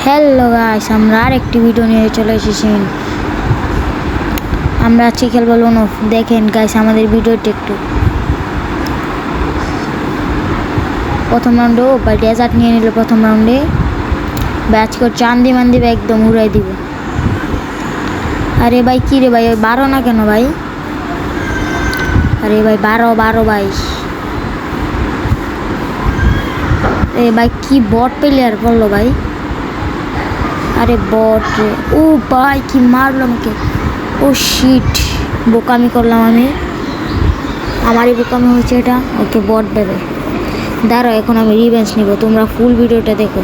Hello guys, আমরা আরেকটি video নিয়ে চলে এসেছি। আমরা আজকে খেলবো লোন অফ। দেখেন গাইস আমাদের ভিডিওটি একটু। প্রথম রাউন্ডেও বা ডেজার্ট নিয়ে নিল প্রথম রাউন্ডে। ব্যাচ করে চান্দি মান্দি একদম উড়াই দিব। আরে ভাই কী রে ভাই, ওই 12 না কেন ভাই? আরে ভাই 12 ভাই। এ ভাই কি বট প্লেয়ার বললো ভাই? আরে বট রে, ও ভাই কি মারলো আমাকে। ও শিট, বোকামি করলাম আমি। আমারই বোকামি হয়েছে এটা। ওকে বট দেবে। দাঁড়াও, এখন আমি রিভেঞ্জ নিব। তোমরা ফুল ভিডিওটা দেখো।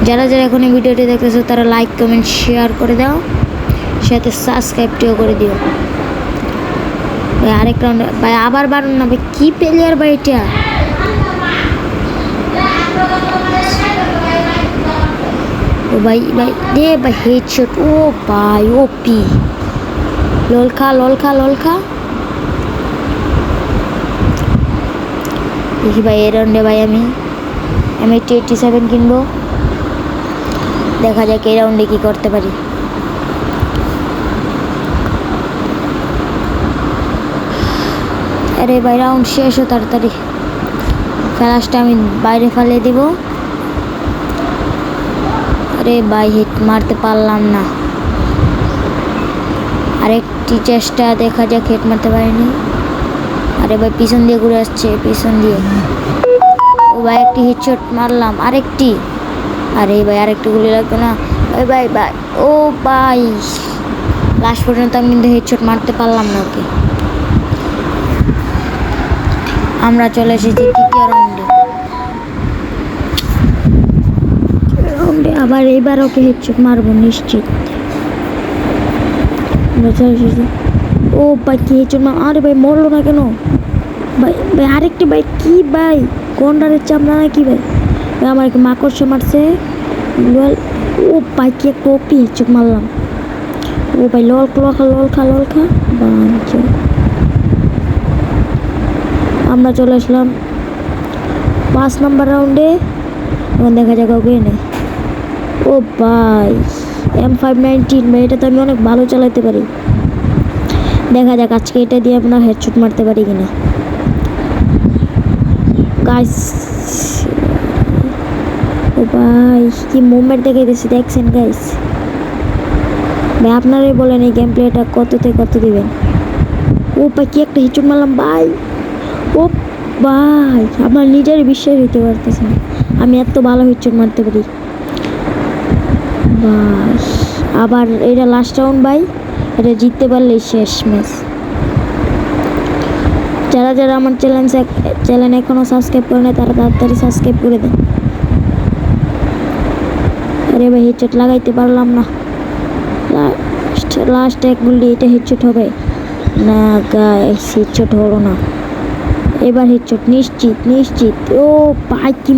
যারা যারা এখন এই ভিডিওটি দেখতেছো তারা লাইক কমেন্ট শেয়ার করে দাও, সাথে সাবস্ক্রাইবটিও করে দিও ভাই। আরেক রাউন্ড ভাই, আবার বাড়ুন না ভাই। কী প্লেয়ার ভাই এটা? ও ভাই ভাই দে ভাই, হেডশট। ও ভাই ওপি। লল খা দেখি ভাই এই রাউন্ডে ভাই আমি M87 কিনবো। দেখা যাক এই রাউন্ডে কী করতে পারি। আরে ভাই রাউন্ড শেষ হো তাড়াতাড়ি। ফ্ল্যাশটা আমি বাইরে ফেলে দিব। আরে ভাই হিট মারতে পারলাম না। আরেকটি চেষ্টা, দেখা যাক। হিট মারতে পারিনি। আরে ভাই পিছন দিয়ে ঘুরে আসছে, পিছন দিয়ে। ও ভাই একটি হেডশট মারলাম, আরেকটি। আরে ভাই আরেকটি গুলি লাগতো না। ভাই ভাই ও ভাই, লাস্ট পর্যন্ত আমি কিন্তু হেডশট মারতে পারলাম না ওকে। আমরা চলে এসেছি তৃতীয় রাউন্ডে। আবার এইবার ওকে হেডশট মারবো নিশ্চিত। আমরা চলে এসেছি। ও ভাই কি হেডশট মার। আরে ভাই মরলো না কেন ভাই? ভাই আরেকটি ভাই, কি ভাই গন্ডারের চামড়া না কি ভাই? ভাই আমার একটা মাকড়সা মারছে। ও ভাই কি একটা ওপি হেডশট মারলাম। ও ভাই লল খা। বাঞ্চো। আমরা চলে আসলাম 5 নম্বর রাউন্ডে। এখন দেখা যাক ওকে নেই। ও ভাই M519 ভাই, এটা তো আমি অনেক ভালো চালাতে পারি। দেখা যাক আজকে এটা দিয়ে আমরা হেডশট মারতে পারি কিনা গাইস। ও ভাই কি মুভমেন্ট দেখাইতেছি, দেখছেন গাইস? ভাই আপনারাই বলেন এই গেম প্লেটা কততে কত দিবেন। ও ভাই কি একটা হেডশট মারলাম ভাই। ও ভাই আমার নিজের বিশ্বাস হইতে পারতেছে না আমি এত ভালো হেডশট মারতে পারি ভাই। আবার এটা লাস্ট রাউন্ড ভাই, এটা জিততে পারলেই শেষ ম্যাচ। যারা যারা আমার চ্যানেল এখনও সাবস্ক্রাইব করে না তারা তাড়াতাড়ি সাবস্ক্রাইব করে দেন। আরে ভাই হেডশট লাগাইতে পারলাম না। লাস্ট এক গুলি এটা হেডশট হবে না গাইস? হেডশট হলো না। এবার হেডশট নিশ্চিত। ও ভাই কি